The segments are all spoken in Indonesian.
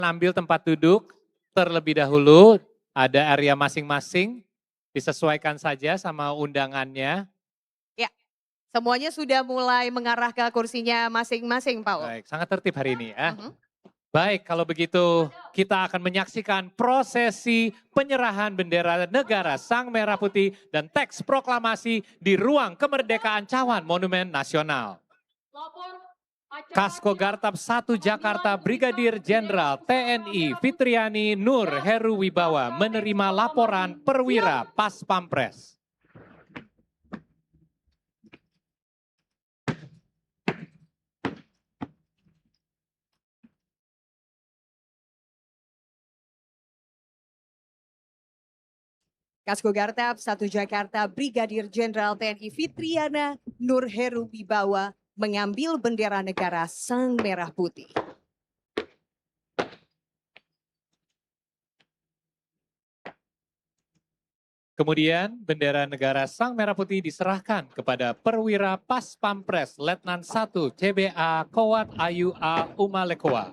ambil tempat duduk terlebih dahulu, ada area masing-masing, disesuaikan saja sama undangannya. Ya, semuanya sudah mulai mengarah ke kursinya masing-masing, Paul. Baik, sangat tertib hari ini ya. Mhm. Baik, kalau begitu kita akan menyaksikan prosesi penyerahan bendera negara Sang Merah Putih dan teks proklamasi di ruang kemerdekaan Cawan Monumen Nasional. Kasko Gartab 1 Jakarta Brigadir Jenderal TNI Fitriani Nur Heru Wibawa menerima laporan perwira Pas Pampres. Kasko Gartab 1 Jakarta Brigadir Jenderal TNI Fitriana Nur Heru Wibawa mengambil bendera negara Sang Merah Putih. Kemudian bendera negara Sang Merah Putih diserahkan kepada perwira Pas Pampres Letnan 1 CBA Kowat Ayu A Umalekoa.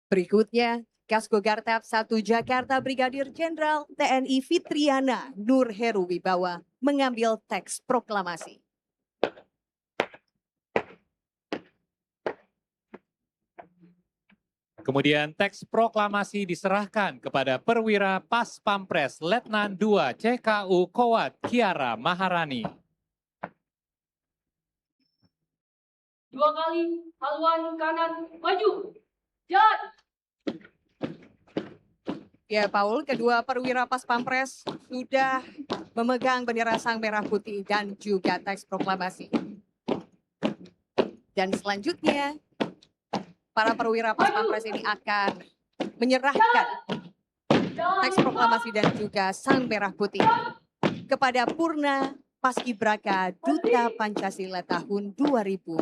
Berikutnya, Kasko Gartab 1 Jakarta Brigadir Jenderal TNI Fitriana Nur Heru Wibawa mengambil teks proklamasi. Kemudian teks proklamasi diserahkan kepada perwira Pas Pampres Letnan 2 CKU Kowat Kiara Maharani. 2 kali haluan kanan maju. Jat. Ya, Paul, kedua perwira Pas Pampres sudah memegang bendera Sang Merah Putih dan juga teks proklamasi. Dan selanjutnya, para perwira Pas Pampres ini akan menyerahkan teks proklamasi dan juga Sang Merah Putih kepada Purna Paskibraka Duta Pancasila tahun 2025.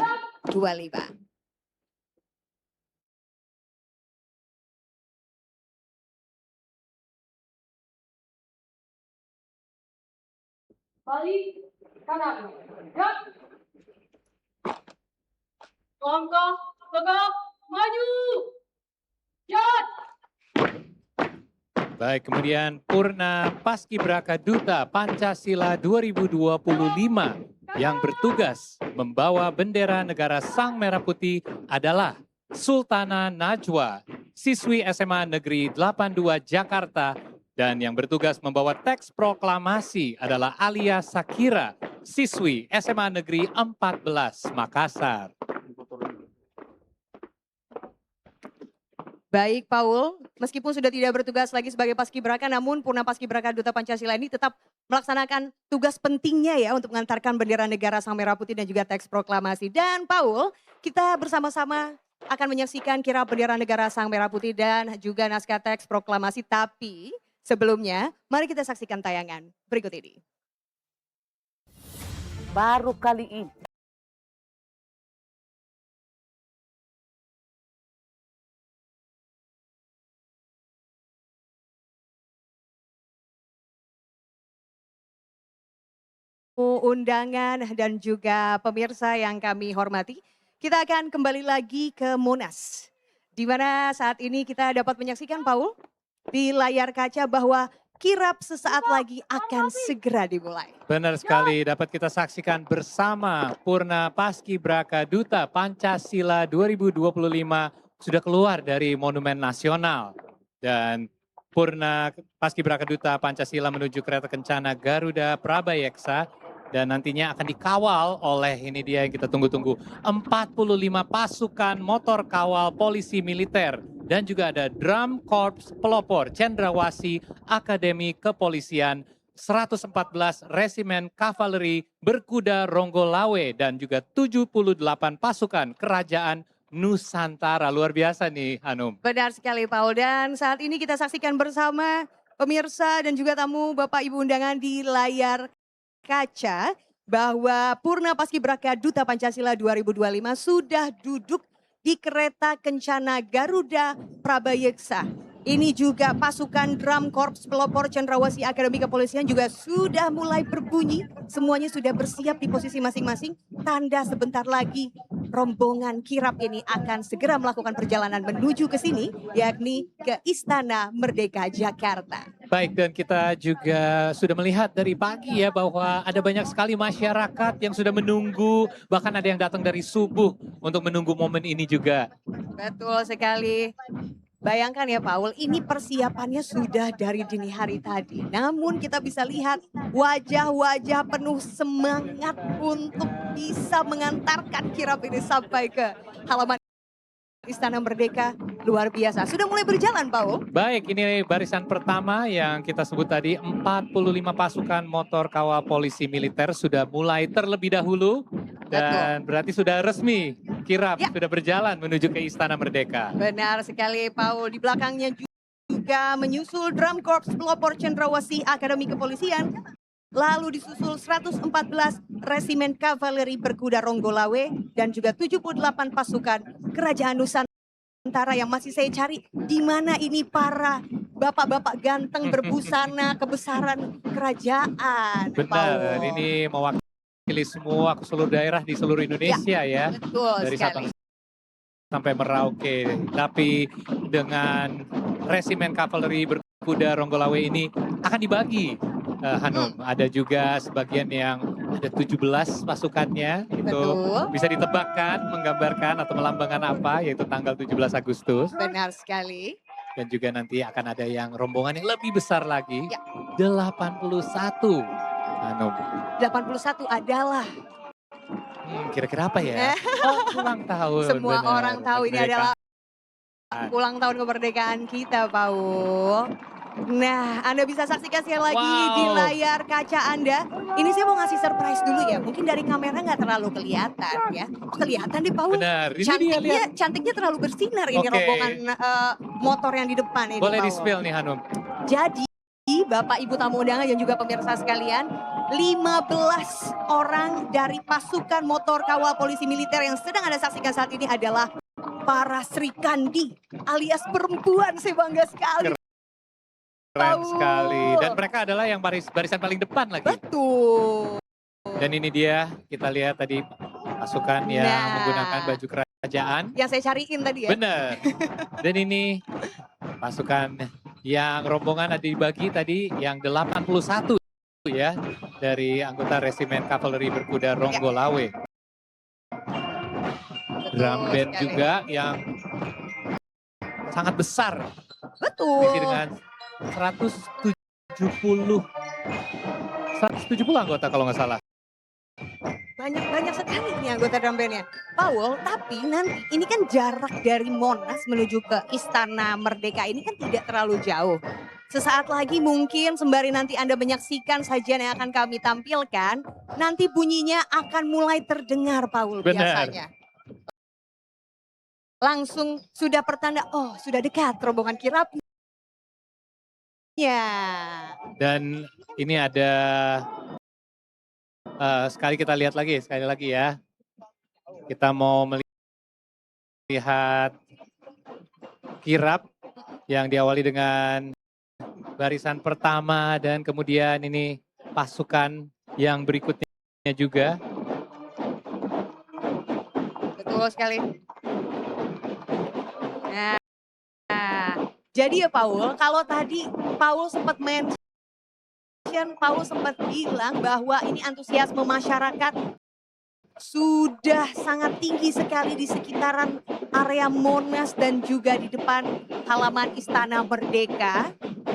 Balik kanan. Jat. Langkah tegak maju. Jat. Baik, kemudian Purna Paskibraka Duta Pancasila 2025 yang bertugas membawa bendera negara Sang Merah Putih adalah Sultana Najwa, siswi SMA Negeri 82 Jakarta, dan yang bertugas membawa teks proklamasi adalah Alia Sakira, siswi SMA Negeri 14 Makassar. Baik, Paul, meskipun sudah tidak bertugas lagi sebagai Paskibraka, namun Purna Paskibraka Duta Pancasila ini tetap melaksanakan tugas pentingnya ya untuk mengantarkan bendera negara Sang Merah Putih dan juga teks proklamasi. Dan Paul, kita bersama-sama akan menyaksikan kirap bendera negara Sang Merah Putih dan juga naskah teks proklamasi. Tapi sebelumnya, mari kita saksikan tayangan berikut ini. Baru kali ini undangan dan juga pemirsa yang kami hormati, kita akan kembali lagi ke Monas. Di mana saat ini kita dapat menyaksikan, Paul, di layar kaca bahwa kirap sesaat lagi akan segera dimulai. Benar sekali, dapat kita saksikan bersama Purna Paskibraka Duta Pancasila 2025 sudah keluar dari Monumen Nasional. Dan Purna Paskibraka Duta Pancasila menuju kereta kencana Garuda Prabayeksa. Dan nantinya akan dikawal oleh, ini dia yang kita tunggu-tunggu, 45 pasukan motor kawal polisi militer. Dan juga ada Drum Korps Pelopor Cendrawasih Akademi Kepolisian, 114 Resimen Kavaleri Berkuda Ronggolawe, dan juga 78 pasukan Kerajaan Nusantara. Luar biasa nih, Hanum. Benar sekali, Paul. Dan saat ini kita saksikan bersama pemirsa dan juga tamu Bapak Ibu undangan di layar kaca bahwa Purna Paskibraka Duta Pancasila 2025 sudah duduk di kereta kencana Garuda Prabayeksa Ini juga pasukan Drum Korps Pelopor Cendrawasih Akademi Kepolisian juga sudah mulai berbunyi. Semuanya sudah bersiap di posisi masing-masing. Tanda sebentar lagi rombongan kirap ini akan segera melakukan perjalanan menuju ke sini, yakni ke Istana Merdeka Jakarta. Baik, dan kita juga sudah melihat dari pagi ya bahwa ada banyak sekali masyarakat yang sudah menunggu, bahkan ada yang datang dari subuh untuk menunggu momen ini juga. Betul sekali. Bayangkan ya Paul, ini persiapannya sudah dari dini hari tadi. Namun kita bisa lihat wajah-wajah penuh semangat untuk bisa mengantarkan kirap ini sampai ke halaman Istana Merdeka. Luar biasa. Sudah mulai berjalan Paul. Baik, ini barisan pertama yang kita sebut tadi 45 pasukan motor kawal polisi militer sudah mulai terlebih dahulu. Dan berarti sudah resmi kirap sudah berjalan menuju ke Istana Merdeka. Benar sekali Paul. Di belakangnya juga menyusul Drum Korps Pelopor Cendrawasih Akademi Kepolisian. Lalu disusul 114 Resimen Kavaleri Berkuda Ronggolawe dan juga 78 pasukan Kerajaan Nusantara yang masih saya cari di mana ini para bapak-bapak ganteng berbusana kebesaran kerajaan. Benar, Paul. ini mewakili semua ke seluruh daerah di seluruh Indonesia ya. Betul Dari sekali. Sabang sampai Merauke. Tapi dengan Resimen Kavaleri Berkuda Ronggolawe ini akan dibagi. Hanum, ada juga sebagian yang ada 17 pasukannya, itu Betul. bisa ditebakkan, menggambarkan atau melambangkan apa, yaitu tanggal 17 Agustus. Benar sekali. Dan juga nanti akan ada yang rombongan yang lebih besar lagi, Ya. 81. Hanum, 81 adalah kira-kira apa ya? Oh, ulang tahun. semua benar, orang tahu ini kemerdekaan. adalah ulang tahun kemerdekaan kita, Paul. Nah, Anda bisa saksikan sekali lagi di Wow. layar kaca Anda. Ini saya mau ngasih surprise dulu ya. Mungkin dari kamera nggak terlalu kelihatan ya. Oh, kelihatan deh, Paul. Benar, ini dia lihat. Cantiknya terlalu bersinar ini Oke. rombongan motor yang di depan ini, Boleh Paul. di-spill nih Hanum. Jadi, Bapak Ibu tamu undangan dan juga pemirsa sekalian, 15 orang dari pasukan motor kawal polisi militer yang sedang Anda saksikan saat ini adalah para Sri Kandi alias perempuan. Saya bangga sekali. Keren sekali. Dan mereka adalah yang barisan paling depan lagi. Betul. Dan ini dia, kita lihat tadi pasukan yang Nah. menggunakan baju kerajaan. Yang saya cariin tadi ya. Benar. Dan ini pasukan yang rombongan ada dibagi tadi yang 81 ya dari anggota Resimen Kavaleri Berkuda Ronggolawe. Drum band sekali. juga yang sangat besar. Betul. Isi dengan 170 anggota kalau nggak salah. Banyak sekali nih anggota drum bandnya. Paul, tapi nanti ini kan jarak dari Monas menuju ke Istana Merdeka ini kan tidak terlalu jauh. Sesaat lagi mungkin sembari nanti Anda menyaksikan sajian yang akan kami tampilkan, nanti bunyinya akan mulai terdengar, Paul, Benar. biasanya. Langsung sudah pertanda, oh sudah dekat rombongan kirapnya. Dan ini ada sekali kita lihat lagi, sekali lagi ya. Kita mau melihat kirap yang diawali dengan barisan pertama dan kemudian ini pasukan yang berikutnya juga. Betul sekali. Nah, jadi ya Paul, kalau tadi Paul sempat bilang bahwa ini antusiasme masyarakat sudah sangat tinggi sekali di sekitaran area Monas dan juga di depan halaman Istana Merdeka.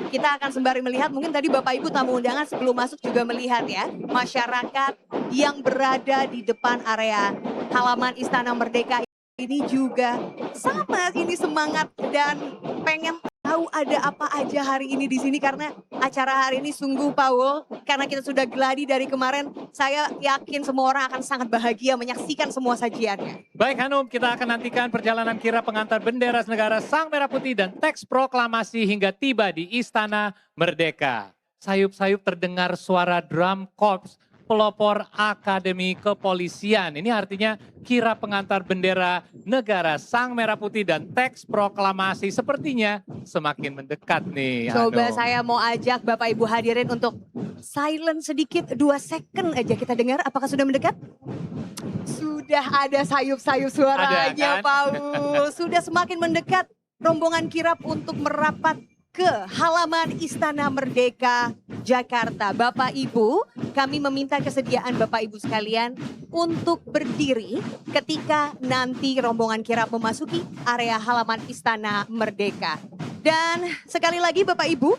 Kita akan sembari melihat, mungkin tadi Bapak Ibu tamu undangan sebelum masuk juga melihat ya, masyarakat yang berada di depan area halaman Istana Merdeka ini juga sama ini semangat dan pengen tahu ada apa aja hari ini di sini karena acara hari ini sungguh Paul, karena kita sudah geladi dari kemarin, saya yakin semua orang akan sangat bahagia menyaksikan semua sajiannya. Baik Hanum, kita akan nantikan perjalanan kirap pengantar bendera negara Sang Merah Putih dan teks proklamasi hingga tiba di Istana Merdeka. Sayup-sayup terdengar suara drum korps pelopor Akademi Kepolisian. Ini artinya kirap pengantar bendera negara Sang Merah Putih dan teks proklamasi sepertinya semakin mendekat nih. Coba Hanum. saya mau ajak Bapak Ibu hadirin untuk silent sedikit 2 second aja kita dengar apakah sudah mendekat? Sudah ada sayup-sayup suaranya Ada, kan? Paul. Sudah semakin mendekat rombongan kirap untuk merapat ke halaman Istana Merdeka Jakarta. Bapak Ibu, kami meminta kesediaan Bapak Ibu sekalian untuk berdiri ketika nanti rombongan kirap memasuki area halaman Istana Merdeka. Dan sekali lagi Bapak Ibu,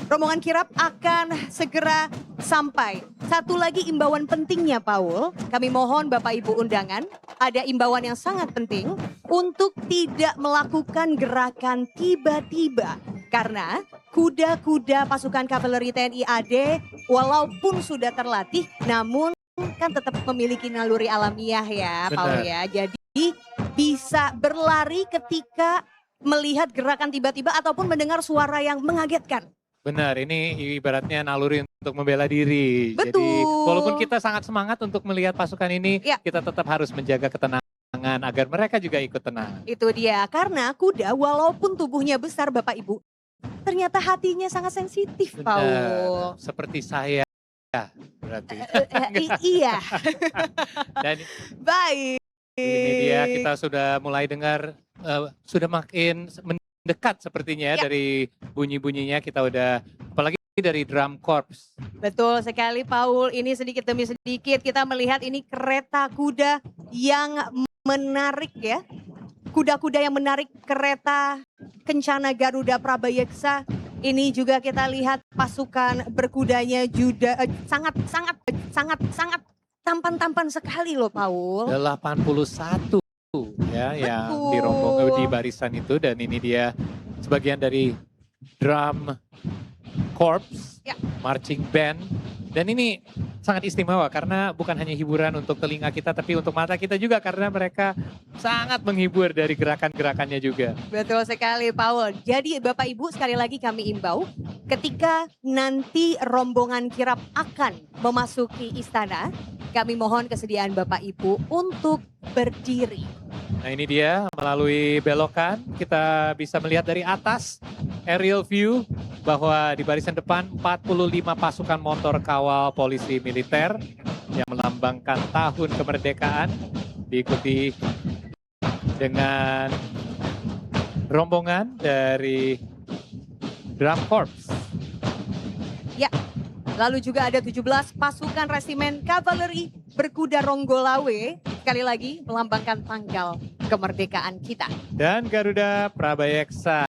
rombongan kirap akan segera sampai. Satu lagi imbauan pentingnya Paul, kami mohon Bapak Ibu undangan, ada imbauan yang sangat penting untuk tidak melakukan gerakan tiba-tiba. Karena kuda-kuda pasukan kavaleri TNI AD walaupun sudah terlatih namun kan tetap memiliki naluri alamiah ya Paul ya. Jadi bisa berlari ketika melihat gerakan tiba-tiba ataupun mendengar suara yang mengagetkan. Benar, ini ibaratnya naluri untuk membela diri. Betul. Jadi walaupun kita sangat semangat untuk melihat pasukan ini, Ya. kita tetap harus menjaga ketenangan agar mereka juga ikut tenang. Itu dia, karena kuda walaupun tubuhnya besar Bapak Ibu, ternyata hatinya sangat sensitif Paul. Benar, seperti saya berarti. Iya, Dan baik. ini dia kita sudah mulai dengar, sudah makin mendekat sepertinya Ya. dari bunyi-bunyinya kita udah, apalagi dari drum corps. Betul sekali Paul, ini sedikit demi sedikit kita melihat ini kereta kuda yang menarik ya. Kuda-kuda yang menarik kereta Kencana Garuda Prabayeksa. Ini juga kita lihat pasukan berkudanya juga sangat tampan-tampan sekali loh Paul. 81 ya yang Betul. di rombongan di barisan itu, dan ini dia sebagian dari drum corps, Ya. marching band, dan ini sangat istimewa karena bukan hanya hiburan untuk telinga kita tapi untuk mata kita juga karena mereka sangat menghibur dari gerakan-gerakannya juga. Betul sekali Paul. Jadi Bapak Ibu sekali lagi kami imbau ketika nanti rombongan kirap akan memasuki istana, kami mohon kesediaan Bapak Ibu untuk berdiri. Nah ini dia melalui belokan kita bisa melihat dari atas aerial view bahwa di barisan depan 45 pasukan motor kawal polisi militer yang melambangkan tahun kemerdekaan diikuti dengan rombongan dari drum corps. Lalu juga ada 17 pasukan resimen kavaleri berkuda Ronggolawe, sekali lagi melambangkan tanggal kemerdekaan kita. Dan Garuda Prabayeksa.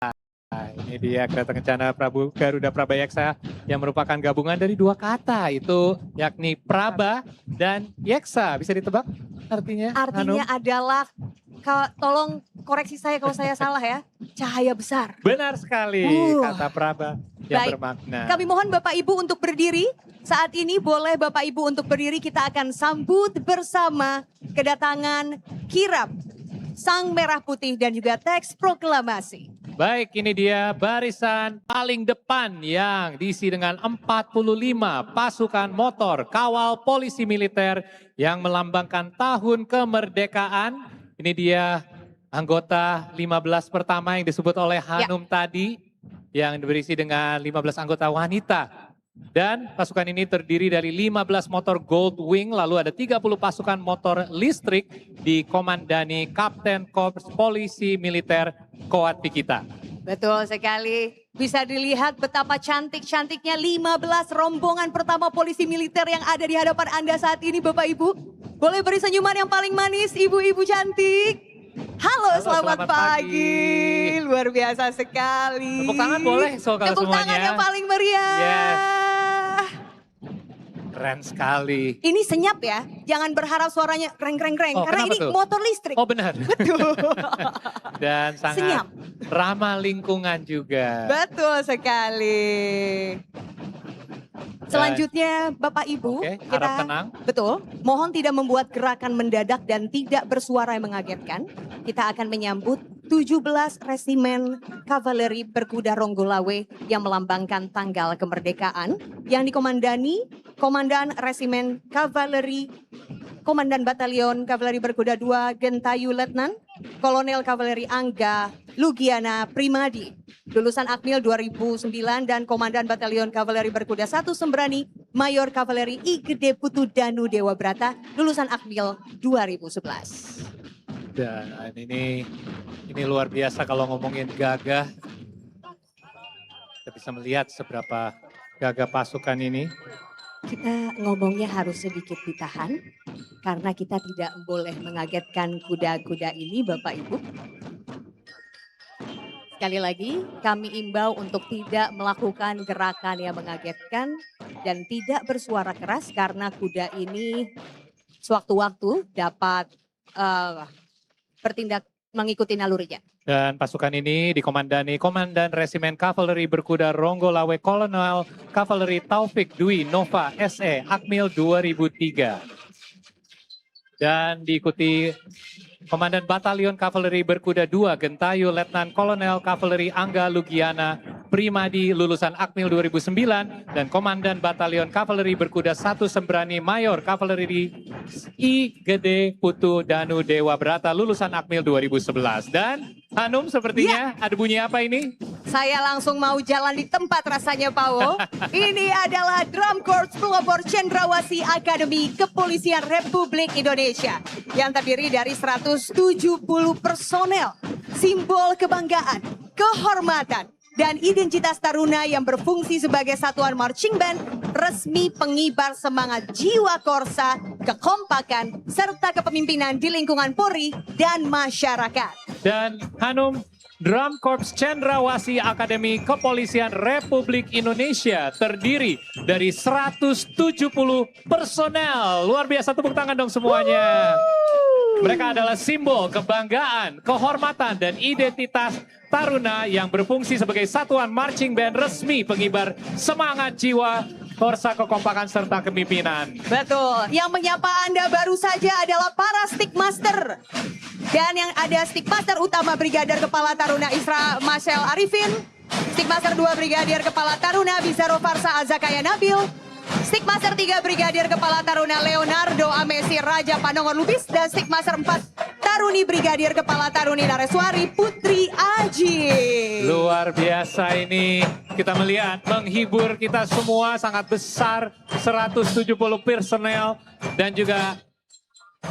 Ini dia kereta kencana Garuda Prabayeksa yang merupakan gabungan dari 2 kata itu, yakni Praba dan Yeksa. Bisa ditebak artinya? Artinya Hanum? adalah, tolong koreksi saya kalau saya salah ya, cahaya besar. Benar sekali kata Praba yang Baik. bermakna. Kami mohon Bapak Ibu untuk berdiri. Saat ini boleh Bapak Ibu untuk berdiri, kita akan sambut bersama kedatangan kirap Sang Merah Putih dan juga teks proklamasi. Baik, ini dia barisan paling depan yang diisi dengan 45 pasukan motor kawal polisi militer yang melambangkan tahun kemerdekaan. Ini dia anggota 15 pertama yang disebut oleh Hanum tadi, yang berisi dengan 15 anggota wanita. Dan pasukan ini terdiri dari 15 motor Gold Wing, lalu ada 30 pasukan motor listrik dikomandani Kapten Korps Polisi Militer Koat Pikita. Betul sekali. Bisa dilihat betapa cantik-cantiknya 15 rombongan pertama polisi militer yang ada di hadapan Anda saat ini Bapak Ibu. Boleh beri senyuman yang paling manis ibu-ibu cantik. Halo, selamat pagi. Luar biasa sekali. Tepuk tangan boleh so kalau Tepuk semuanya. tangan yang paling meriah. Yes. Keren sekali. Ini senyap ya, jangan berharap suaranya kreng-kreng-kreng. Oh, karena kenapa ini tuh? motor listrik. Oh benar. Betul. Dan sangat Senyap. ramah lingkungan juga. Betul sekali. Selanjutnya Bapak Ibu, Oke, harap tenang. betul, mohon tidak membuat gerakan mendadak dan tidak bersuara yang mengagetkan. Kita akan menyambut 17 resimen kavaleri berkuda Ronggolawe yang melambangkan tanggal kemerdekaan yang dikomandani Komandan Resimen Kavaleri, Komandan Batalion Kavaleri Berkuda 2 Gentayu Letnan, Kolonel Kavaleri Angga Lugiana Primadi, lulusan Akmil 2009 dan Komandan Batalion Kavaleri Berkuda 1 Sembrani, Mayor Kavaleri I Gede Putu Danu Dewa Brata, lulusan Akmil 2011. Dan ini luar biasa kalau ngomongin gagah. Kita bisa melihat seberapa gagah pasukan ini. Kita ngomongnya harus sedikit ditahan karena kita tidak boleh mengagetkan kuda-kuda ini Bapak Ibu. Sekali lagi kami imbau untuk tidak melakukan gerakan yang mengagetkan dan tidak bersuara keras karena kuda ini sewaktu-waktu dapat bertindak mengikuti nalurinya. Dan pasukan ini dikomandani Komandan Resimen Kavaleri Berkuda Ronggo Lawe Kolonel Kavaleri Taufik Dwi Nova SE Akmil 2003. Dan diikuti Komandan Batalion Kavaleri Berkuda 2 Gentayu Letnan Kolonel Kavaleri Angga Lugiana Primadi lulusan Akmil 2009 dan Komandan Batalion Kavaleri Berkuda 1 Sembrani Mayor Kavaleri I Gede Putu Danu Dewa Brata lulusan Akmil 2011. Dan Hanum sepertinya ada bunyi apa ini? Saya langsung mau jalan di tempat rasanya Pao. Ini adalah Drum Corps Pelopor Cendrawasih Akademi Kepolisian Republik Indonesia yang terdiri dari 170 personel, simbol kebanggaan, kehormatan, dan identitas taruna yang berfungsi sebagai satuan marching band resmi pengibar semangat jiwa korsa, kekompakan, serta kepemimpinan di lingkungan Polri dan masyarakat. Dan Hanum, Drum Corps Cendrawasih Akademi Kepolisian Republik Indonesia terdiri dari 170 personel. Luar biasa, tepuk tangan dong semuanya. Mereka adalah simbol kebanggaan, kehormatan, dan identitas taruna yang berfungsi sebagai satuan marching band resmi pengibar semangat jiwa, korsa, kekompakan, serta kepemimpinan. Betul, yang menyapa Anda baru saja adalah para Stickmaster. Dan yang ada Stickmaster utama Brigadir Kepala Taruna Isra Marshal Arifin, Stickmaster 2 Brigadir Kepala Taruna Bizaro Farsa Azakaya Nabil, Stickmaster 3 Brigadir Kepala Taruna Leonardo Amesi Raja Panongor Lubis, dan Stickmaster 4 Taruni Brigadir Kepala Taruni Nareswari Putri Aji. Luar biasa ini, kita melihat menghibur kita semua sangat besar, 170 personel dan juga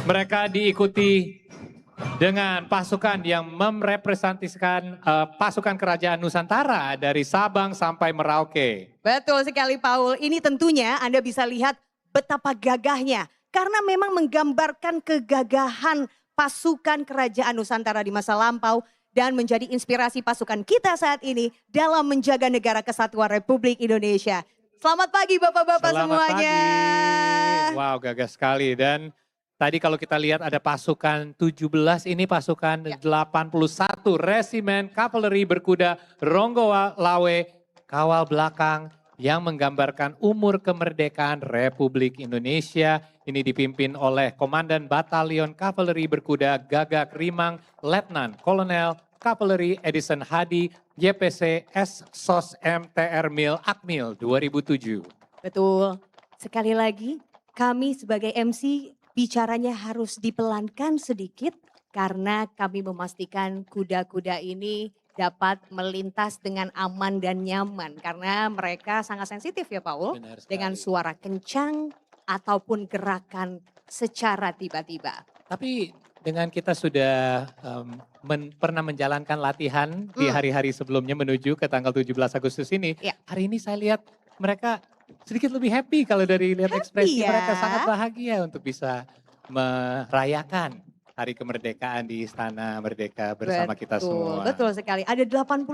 mereka diikuti dengan pasukan yang merepresentasikan pasukan kerajaan Nusantara dari Sabang sampai Merauke. Betul sekali Paul, ini tentunya Anda bisa lihat betapa gagahnya. Karena memang menggambarkan kegagahan pasukan kerajaan Nusantara di masa lampau dan menjadi inspirasi pasukan kita saat ini dalam menjaga negara kesatuan Republik Indonesia. Selamat pagi Bapak-Bapak semuanya. Pagi. Wow, gagah sekali. Dan tadi kalau kita lihat ada pasukan 17, ini pasukan 81 Resimen Kavaleri Berkuda Ronggo Lawe Kawal Belakang yang menggambarkan umur kemerdekaan Republik Indonesia. Ini dipimpin oleh Komandan Batalion Kavaleri Berkuda Gagak Rimang Letnan Kolonel Kavaleri Edison Hadi YPC S SOS MTR Mil Akmil 2007. Betul, sekali lagi kami sebagai MC bicaranya harus dipelankan sedikit karena kami memastikan kuda-kuda ini dapat melintas dengan aman dan nyaman karena mereka sangat sensitif ya Paul, dengan suara kencang ataupun gerakan secara tiba-tiba. Tapi dengan kita sudah pernah menjalankan latihan di hari-hari sebelumnya menuju ke tanggal 17 Agustus ini, hari ini saya lihat mereka sedikit lebih happy kalau dari lihat ekspresi mereka sangat bahagia untuk bisa merayakan Hari Kemerdekaan di Istana Merdeka bersama kita semua. Betul sekali. Ada 81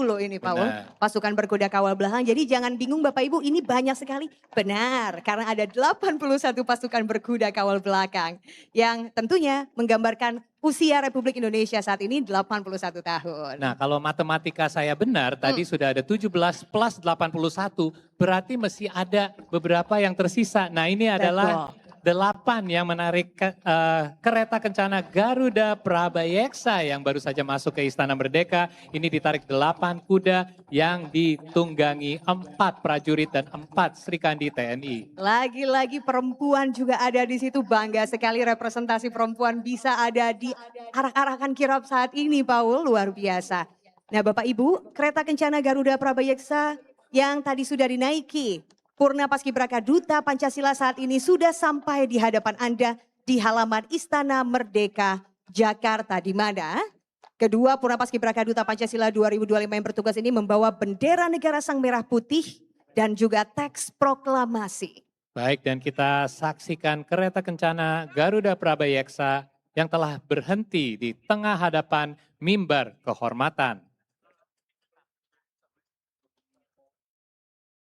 loh ini Paul. Pasukan berkuda kawal belakang. Jadi jangan bingung Bapak Ibu, ini banyak sekali. Benar, karena ada 81 pasukan berkuda kawal belakang. Yang tentunya menggambarkan usia Republik Indonesia saat ini 81 tahun. Nah kalau matematika saya benar, tadi sudah ada 17 plus 81, berarti masih ada beberapa yang tersisa. Nah ini adalah 8 yang menarik kereta kencana Garuda Prabayeksa yang baru saja masuk ke Istana Merdeka. Ini ditarik 8 kuda yang ditunggangi 4 prajurit dan 4 Srikandi TNI. Lagi-lagi perempuan juga ada di situ, bangga sekali representasi perempuan bisa ada di arak-arakan kirap saat ini, Paul, luar biasa. Nah Bapak Ibu, kereta kencana Garuda Prabayeksa yang tadi sudah dinaiki Purna Paskibraka Duta Pancasila saat ini sudah sampai di hadapan Anda di halaman Istana Merdeka, Jakarta, di mana kedua Purna Paskibraka Duta Pancasila 2025 yang bertugas ini membawa bendera negara Sang Merah Putih dan juga teks proklamasi. Baik, dan kita saksikan kereta kencana Garuda Prabayeksa yang telah berhenti di tengah hadapan mimbar kehormatan.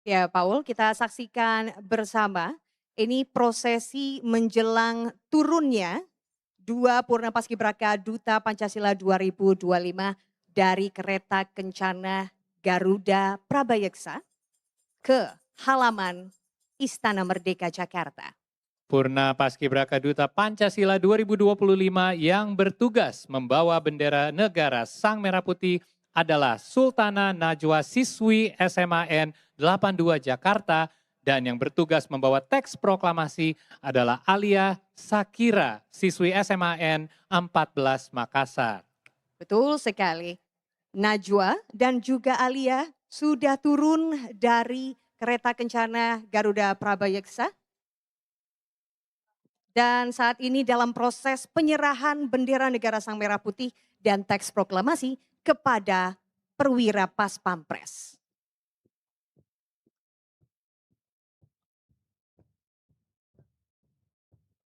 Ya Paul, kita saksikan bersama ini prosesi menjelang turunnya dua Purna Paskibraka Duta Pancasila 2025 dari kereta kencana Garuda Prabayeksa ke halaman Istana Merdeka Jakarta. Purna Paskibraka Duta Pancasila 2025 yang bertugas membawa bendera negara Sang Merah Putih adalah Sultana Najwa siswi SMAN 82 Jakarta dan yang bertugas membawa teks proklamasi adalah Alia Sakira siswi SMAN 14 Makassar. Betul sekali. Najwa dan juga Alia sudah turun dari kereta kencana Garuda Prabayeksa. Dan saat ini dalam proses penyerahan bendera negara Sang Merah Putih dan teks proklamasi kepada perwira Pas Pampres.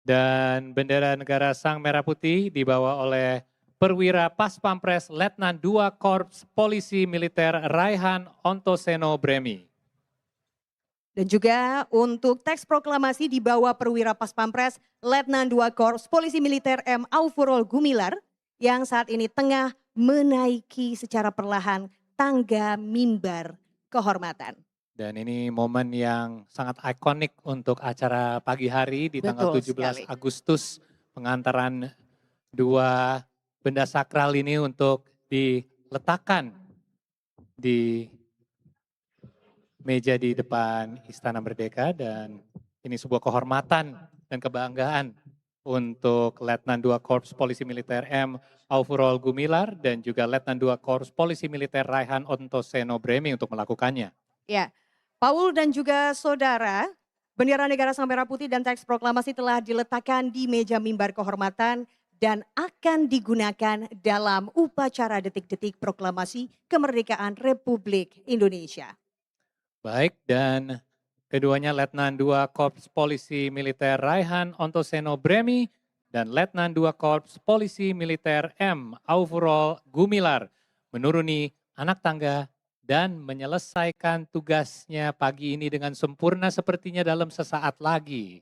Dan bendera negara Sang Merah Putih dibawa oleh perwira Pas Pampres Letnan 2 Korps Polisi Militer Raihan Ontoseno Bremi. Dan juga untuk teks proklamasi dibawa perwira Pas Pampres Letnan 2 Korps Polisi Militer M. Aufurol Gumilar yang saat ini tengah menaiki secara perlahan tangga mimbar kehormatan. Dan ini momen yang sangat ikonik untuk acara pagi hari di tanggal Betul 17 sekali. Agustus. Pengantaran dua benda sakral ini untuk diletakkan di meja di depan Istana Merdeka dan ini sebuah kehormatan dan kebanggaan untuk Letnan 2 Korps Polisi Militer M. Aufurol Gumilar dan juga Letnan 2 Korps Polisi Militer Raihan Ontoseno Bremi untuk melakukannya. Ya, Paul dan juga saudara, bendera negara Sang Merah Putih dan teks proklamasi telah diletakkan di meja mimbar kehormatan dan akan digunakan dalam upacara detik-detik proklamasi kemerdekaan Republik Indonesia. Baik, dan keduanya Letnan 2 Korps Polisi Militer Raihan Ontoseno Bremi dan Letnan 2 Korps Polisi Militer M. Aufurol Gumilar menuruni anak tangga dan menyelesaikan tugasnya pagi ini dengan sempurna sepertinya dalam sesaat lagi.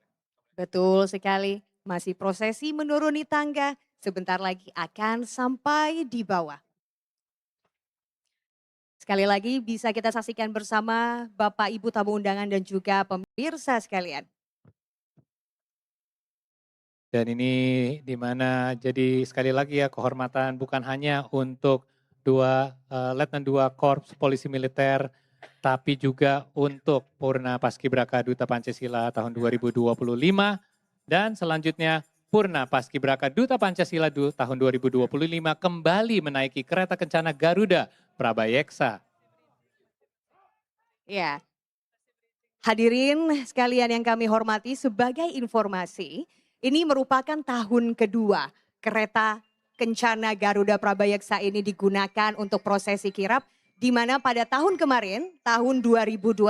Betul sekali, masih prosesi menuruni tangga, sebentar lagi akan sampai di bawah. Sekali lagi bisa kita saksikan bersama Bapak Ibu tamu undangan dan juga pemirsa sekalian. Dan ini dimana jadi sekali lagi ya kehormatan bukan hanya untuk Letnan 2 Korps Polisi Militer tapi juga untuk Purna Paskibraka Duta Pancasila tahun 2025 dan selanjutnya Purna Paskibraka Duta Pancasila tahun 2025 kembali menaiki kereta kencana Garuda Prabayeksa. Ya, hadirin sekalian yang kami hormati, sebagai informasi, ini merupakan tahun kedua kereta kencana Garuda Prabayeksa ini digunakan untuk prosesi kirap, di mana pada tahun kemarin, tahun 2025,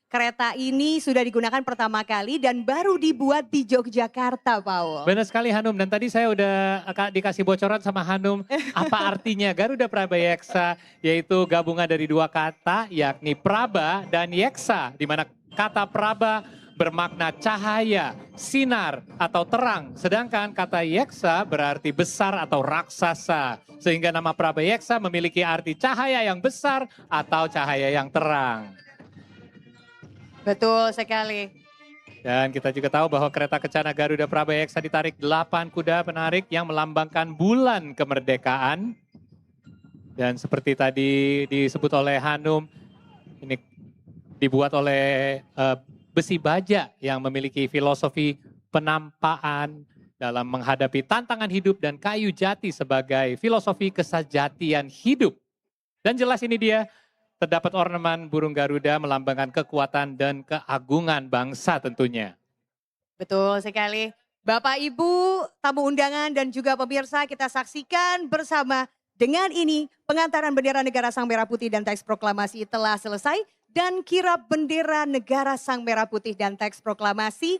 kereta ini sudah digunakan pertama kali dan baru dibuat di Yogyakarta, Paul. Benar sekali Hanum, dan tadi saya udah dikasih bocoran sama Hanum apa artinya Garuda Prabayeksa, yaitu gabungan dari dua kata yakni Praba dan Yeksa, di mana kata Praba bermakna cahaya, sinar atau terang, sedangkan kata Yeksa berarti besar atau raksasa, sehingga nama Prabayeksa memiliki arti cahaya yang besar atau cahaya yang terang. Betul sekali. Dan kita juga tahu bahwa kereta kencana Garuda Prabayeksa ditarik 8 kuda penarik yang melambangkan bulan kemerdekaan. Dan seperti tadi disebut oleh Hanum, ini dibuat oleh besi baja yang memiliki filosofi penampaan dalam menghadapi tantangan hidup dan kayu jati sebagai filosofi kesejatian hidup. Dan jelas ini dia, terdapat ornamen burung Garuda melambangkan kekuatan dan keagungan bangsa tentunya. Betul sekali. Bapak, Ibu, tamu undangan dan juga pemirsa, kita saksikan bersama dengan ini pengantaran bendera negara Sang Merah Putih dan teks proklamasi telah selesai dan kirap bendera negara Sang Merah Putih dan teks proklamasi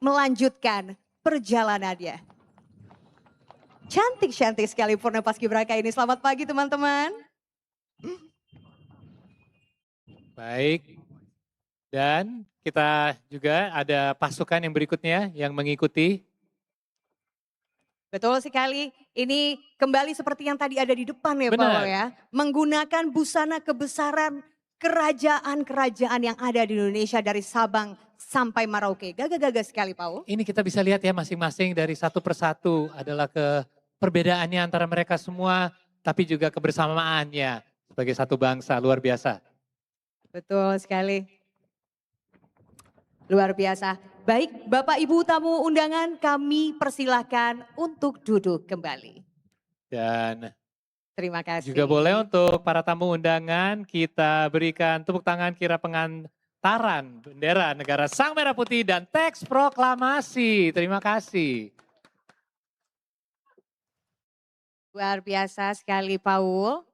melanjutkan perjalanannya. Cantik-cantik sekali Purna Paskibraka ini. Selamat pagi teman-teman. Baik, dan kita juga ada pasukan yang berikutnya yang mengikuti. Betul sekali, ini kembali seperti yang tadi ada di depan ya Pak Benar. ya. Menggunakan busana kebesaran kerajaan-kerajaan yang ada di Indonesia dari Sabang sampai Merauke. Gagah-gagah sekali Pak. Ini kita bisa lihat ya masing-masing dari satu persatu adalah perbedaannya antara mereka semua, tapi juga kebersamaannya sebagai satu bangsa, luar biasa. Betul sekali. Luar biasa. Baik, Bapak Ibu tamu undangan kami persilahkan untuk duduk kembali. Dan Terima kasih. juga boleh untuk para tamu undangan kita berikan tepuk tangan kira pengantaran bendera negara Sang Merah Putih dan teks proklamasi. Terima kasih. Luar biasa sekali Paul.